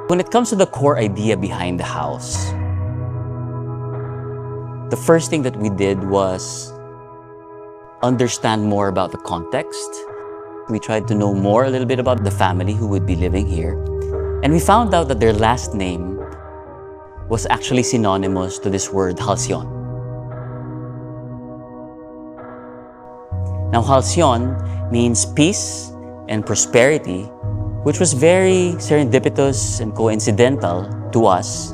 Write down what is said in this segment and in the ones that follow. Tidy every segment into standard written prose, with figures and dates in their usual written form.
When it comes to the core idea behind the house, the first thing that we did was understand more about the context. We tried to know more a little bit about the family who would be living here. And we found out that their last name was actually synonymous to this word Halcyon. Now, Halcyon means peace and prosperity, which was very serendipitous and coincidental to us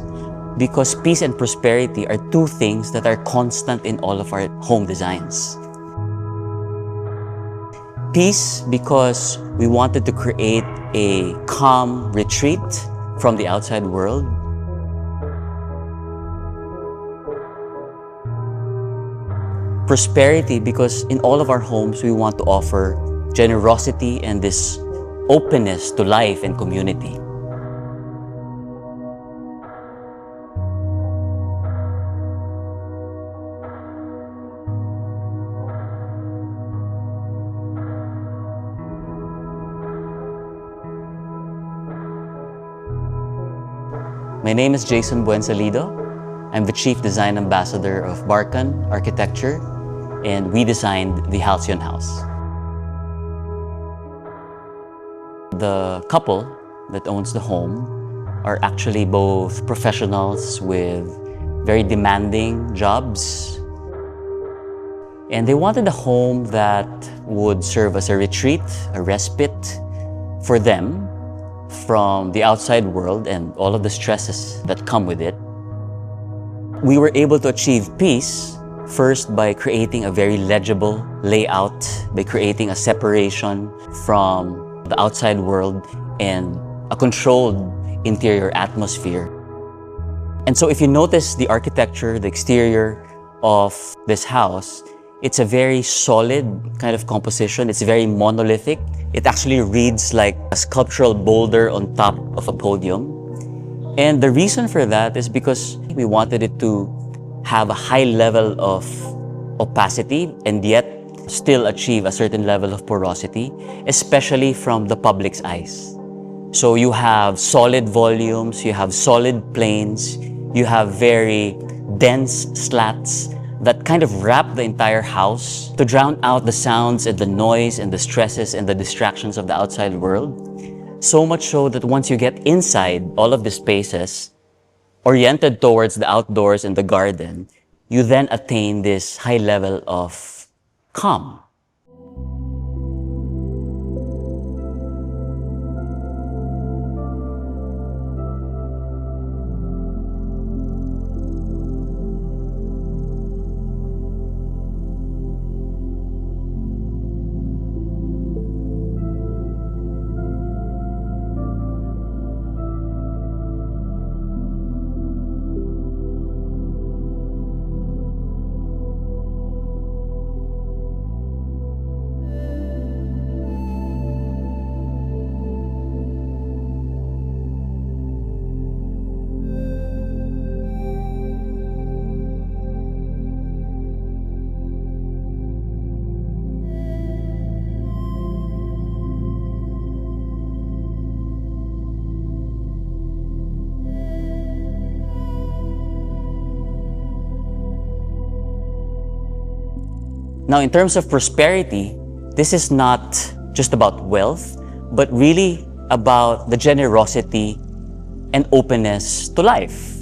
because peace and prosperity are two things that are constant in all of our home designs. Peace because we wanted to create a calm retreat from the outside world. Prosperity because in all of our homes we want to offer generosity and this openness to life and community. My name is Jason Buensalido. I'm the Chief Design Ambassador of Barchan Architecture, and we designed the Halcyon House. The couple that owns the home are actually both professionals with very demanding jobs. And they wanted a home that would serve as a retreat, a respite for them from the outside world and all of the stresses that come with it. We were able to achieve peace first by creating a very legible layout, by creating a separation from the outside world and a controlled interior atmosphere. And so if you notice the architecture, the exterior of this house, it's a very solid kind of composition. It's very monolithic. It actually reads like a sculptural boulder on top of a podium. And the reason for that is because we wanted it to have a high level of opacity and yet still achieve a certain level of porosity, especially from the public's eyes. So you have solid volumes, you have solid planes, you have very dense slats that kind of wrap the entire house to drown out the sounds and the noise and the stresses and the distractions of the outside world. So much so that once you get inside all of the spaces, oriented towards the outdoors and the garden, you then attain this high level of calm. Now, in terms of prosperity, this is not just about wealth, but really about the generosity and openness to life.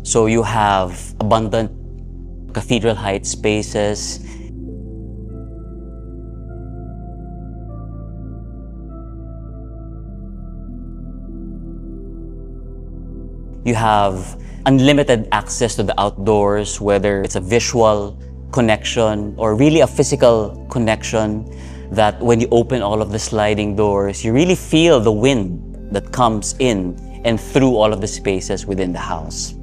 So you have abundant cathedral height spaces. You have unlimited access to the outdoors, whether it's a visual connection or really a physical connection that when you open all of the sliding doors, you really feel the wind that comes in and through all of the spaces within the house.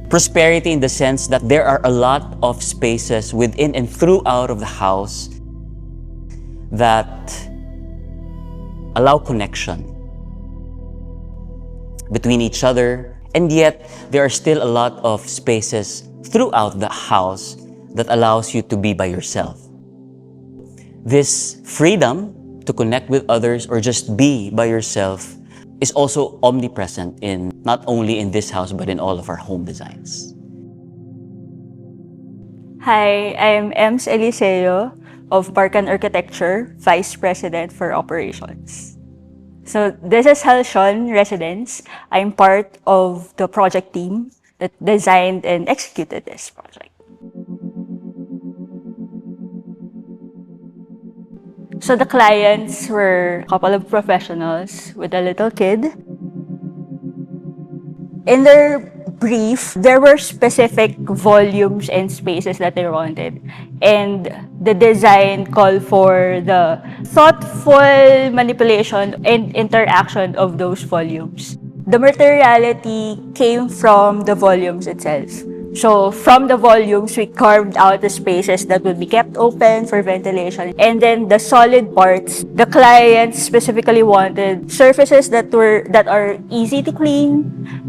Prosperity in the sense that there are a lot of spaces within and throughout of the house that allow connection between each other. And yet, there are still a lot of spaces throughout the house that allows you to be by yourself. This freedom to connect with others, or just be by yourself is also omnipresent in not only in this house but in all of our home designs. Hi, I'm Ems Eliseo of Barchan Architecture, Vice President for Operations. So this is Halcyon Residence. I'm part of the project team that designed and executed this project. So the clients were a couple of professionals with a little kid. In their brief, there were specific volumes and spaces that they wanted. And the design called for the thoughtful manipulation and interaction of those volumes. The materiality came from the volumes itself. So from the volumes, we carved out the spaces that would be kept open for ventilation. And then the solid parts, the clients specifically wanted surfaces that are easy to clean,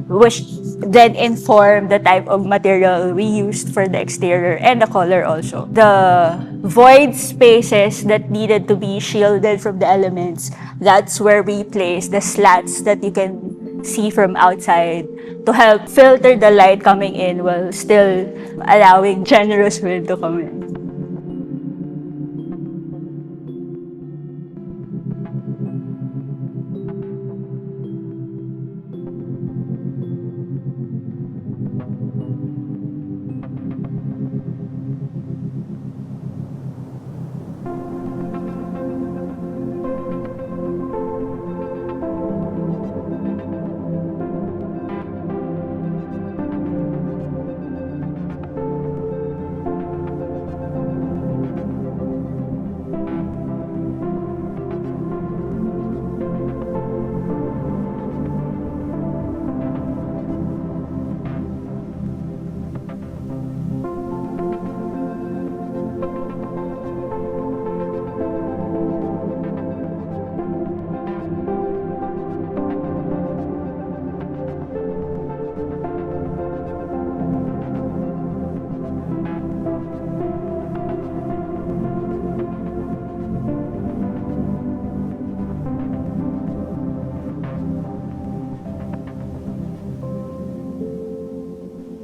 which then inform the type of material we used for the exterior and the color also. The void spaces that needed to be shielded from the elements, that's where we place the slats that you can see from outside to help filter the light coming in while still allowing generous wind to come in.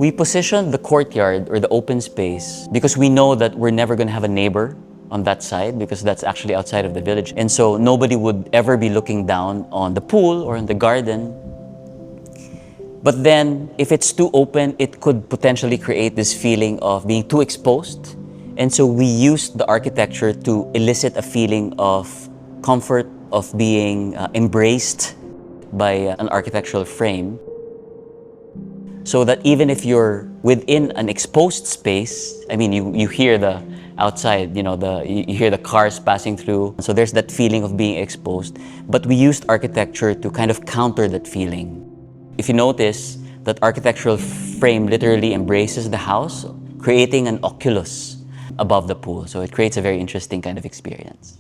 We positioned the courtyard or the open space because we know that we're never going to have a neighbor on that side, because that's actually outside of the village. And so nobody would ever be looking down on the pool or on the garden. But then if it's too open, it could potentially create this feeling of being too exposed. And so we used the architecture to elicit a feeling of comfort, of being embraced by an architectural frame, so that even if you're within an exposed space, I mean, you hear the outside, you hear the cars passing through. So there's that feeling of being exposed. But we used architecture to kind of counter that feeling. If you notice, that architectural frame literally embraces the house, creating an oculus above the pool. So it creates a very interesting kind of experience.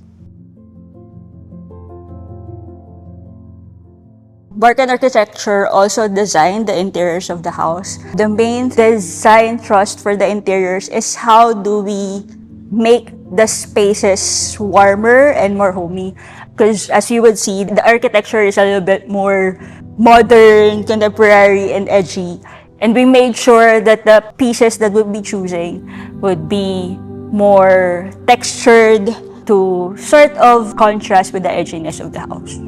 Barchan Architecture also designed the interiors of the house. The main design thrust for the interiors is how do we make the spaces warmer and more homey. Because as you would see, the architecture is a little bit more modern, contemporary, and edgy. And we made sure that the pieces that we'll be choosing would be more textured to sort of contrast with the edginess of the house.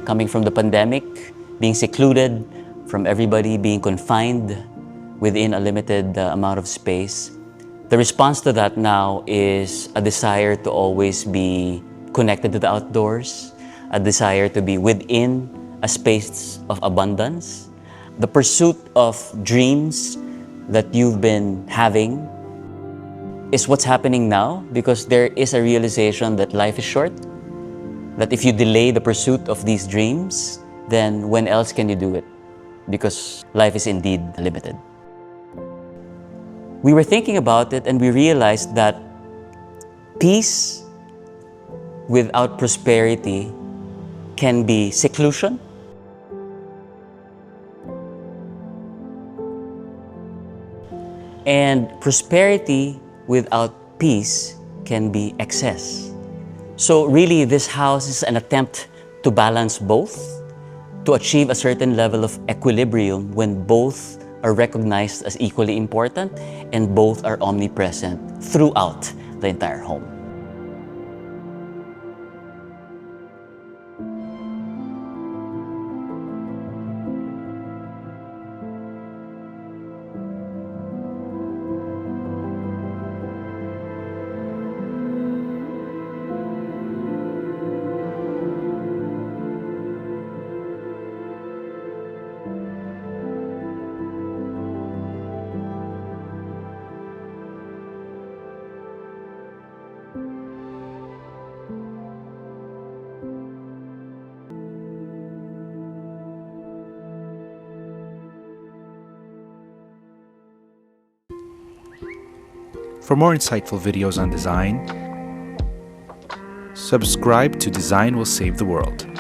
coming from the pandemic, being secluded from everybody, being confined within a limited amount of space. The response to that now is a desire to always be connected to the outdoors, a desire to be within a space of abundance. The pursuit of dreams that you've been having is what's happening now, because there is a realization that life is short, that if you delay the pursuit of these dreams, then when else can you do it? Because life is indeed limited. We were thinking about it and we realized that peace without prosperity can be seclusion. And prosperity without peace can be excess. So really, this house is an attempt to balance both, to achieve a certain level of equilibrium when both are recognized as equally important and both are omnipresent throughout the entire home. For more insightful videos on design, subscribe to Design Will Save the World.